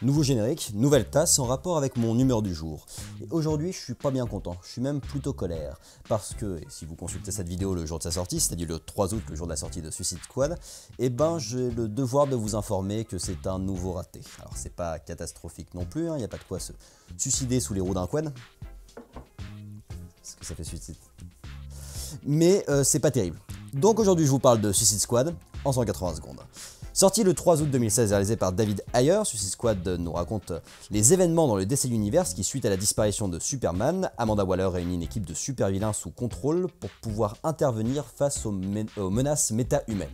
Nouveau générique, nouvelle tasse en rapport avec mon humeur du jour. Et aujourd'hui, je suis pas bien content, je suis même plutôt colère. Parce que, et si vous consultez cette vidéo le jour de sa sortie, c'est-à-dire le 3 août, le jour de la sortie de Suicide Squad, eh ben j'ai le devoir de vous informer que c'est un nouveau raté. Alors c'est pas catastrophique non plus, il n'y a pas de quoi se suicider sous les roues d'un quad. Parce que ça fait suicide. Mais c'est pas terrible. Donc aujourd'hui je vous parle de Suicide Squad en 180 secondes. Sorti le 3 août 2016 et réalisé par David Ayer, Suicide Squad nous raconte les événements dans le DC Universe qui, suite à la disparition de Superman, Amanda Waller réunit une équipe de super vilains sous contrôle pour pouvoir intervenir face aux menaces méta-humaines.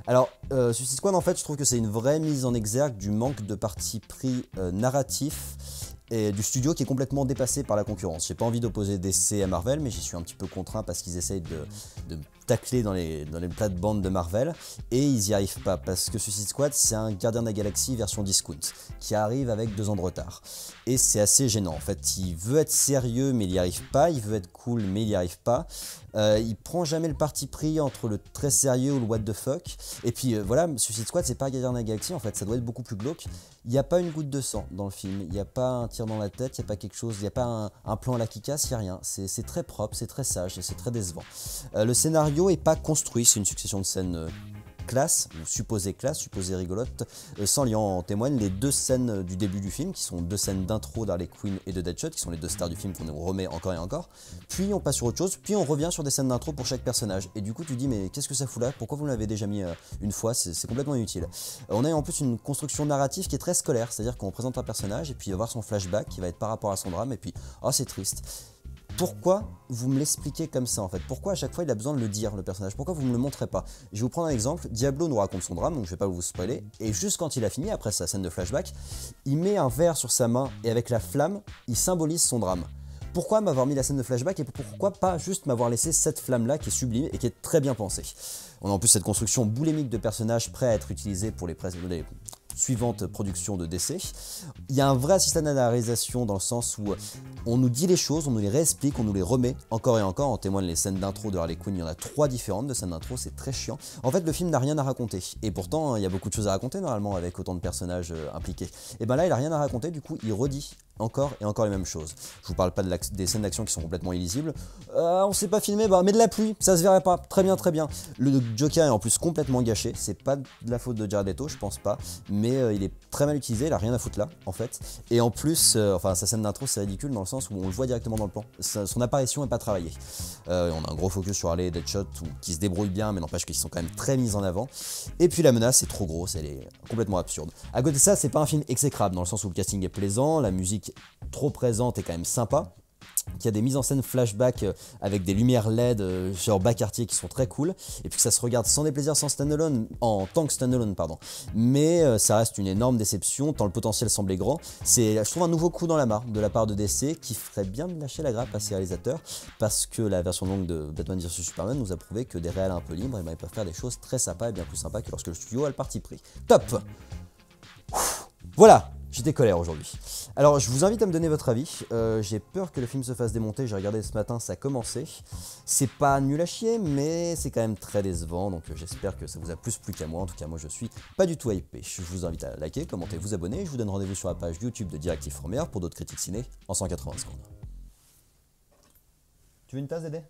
Alors, Suicide Squad, en fait, je trouve que c'est une vraie mise en exergue du manque de parti pris narratif et du studio qui est complètement dépassé par la concurrence. J'ai pas envie d'opposer DC à Marvel, mais j'y suis un petit peu contraint parce qu'ils essayent de tacler dans les plates-bandes de Marvel, et ils y arrivent pas, parce que Suicide Squad, c'est un Gardien de la Galaxie version discount, qui arrive avec 2 ans de retard. Et c'est assez gênant, en fait. Il veut être sérieux, mais il y arrive pas, il veut être cool, mais il y arrive pas. Il prend jamais le parti pris entre le très sérieux ou le what the fuck. Et puis voilà, Suicide Squad, c'est pas Gardien de la Galaxie, en fait, ça doit être beaucoup plus glauque. Il n'y a pas une goutte de sang dans le film, il n'y a pas un tir dans la tête, il n'y a pas quelque chose, il n'y a pas un plan à la Kick-Ass, il n'y a rien. C'est très propre, c'est très sage et c'est très décevant. Le scénario est pas construit, c'est une succession de scènes classe, ou supposée rigolote, sans lien. En témoignent les 2 scènes du début du film, qui sont 2 scènes d'intro d'Harley Quinn et de Deadshot, qui sont les 2 stars du film qu'on nous remet encore et encore. Puis on passe sur autre chose, puis on revient sur des scènes d'intro pour chaque personnage. Et du coup tu te dis mais qu'est-ce que ça fout là? Pourquoi vous l'avez déjà mis une fois? C'est complètement inutile. On a en plus une construction narrative qui est très scolaire, c'est-à-dire qu'on présente un personnage et puis il va voir son flashback qui va être par rapport à son drame et puis oh c'est triste. Pourquoi vous me l'expliquez comme ça en fait? Pourquoi à chaque fois il a besoin de le dire, le personnage? Pourquoi vous me le montrez pas? Je vais vous prendre un exemple. Diablo nous raconte son drame, donc je vais pas vous spoiler, et juste quand il a fini, après sa scène de flashback, il met un verre sur sa main et avec la flamme, il symbolise son drame. Pourquoi m'avoir mis la scène de flashback et pourquoi pas juste m'avoir laissé cette flamme-là qui est sublime et qui est très bien pensée? On a en plus cette construction boulémique de personnages prêts à être utilisés pour les suivante production de DC. Il y a un vrai assistant à la réalisation dans le sens où on nous dit les choses, on nous les réexplique, on nous les remet encore et encore. En témoignent les scènes d'intro de Harley Quinn, il y en a 3 différentes de scènes d'intro, c'est très chiant. En fait le film n'a rien à raconter, et pourtant il y a beaucoup de choses à raconter normalement avec autant de personnages impliqués. Et ben là il a rien à raconter, du coup il redit encore et encore les mêmes choses. Je vous parle pas des scènes d'action qui sont complètement illisibles. On sait pas filmer, mais de la pluie, ça se verrait pas. Très bien, très bien. Le Joker est en plus complètement gâché. C'est pas de la faute de Jared Leto, je pense pas. Mais il est très mal utilisé, il a rien à foutre là, en fait. Et en plus, enfin sa scène d'intro c'est ridicule dans le sens où on le voit directement dans le plan. Son apparition est pas travaillée. On a un gros focus sur Harley et Deadshot qui se débrouillent bien, mais n'empêche qu'ils sont quand même très mis en avant. Et puis la menace est trop grosse, elle est complètement absurde. À côté de ça, c'est pas un film exécrable dans le sens où le casting est plaisant, la musique trop présente et quand même sympa, qu'il y a des mises en scène flashback avec des lumières LED sur bas quartier qui sont très cool, et puis que ça se regarde sans déplaisir en tant que standalone, pardon. Mais ça reste une énorme déception tant le potentiel semblait grand. C'est, je trouve, un nouveau coup dans la mare de la part de DC qui ferait bien de lâcher la grappe à ses réalisateurs, parce que la version longue de Batman vs Superman nous a prouvé que des réals un peu libres, ils peuvent faire des choses très sympas et bien plus sympas que lorsque le studio a le parti pris. Top. Voilà. J'étais colère aujourd'hui. Alors je vous invite à me donner votre avis. J'ai peur que le film se fasse démonter. J'ai regardé ce matin, ça a commencé. C'est pas nul à chier, mais c'est quand même très décevant. Donc j'espère que ça vous a plus plu qu'à moi. En tout cas, moi je suis pas du tout hypé. Je vous invite à liker, commenter, vous abonner. Je vous donne rendez-vous sur la page YouTube de Directive Première pour d'autres critiques ciné en 180 secondes. Tu veux une tasse, Dédé ?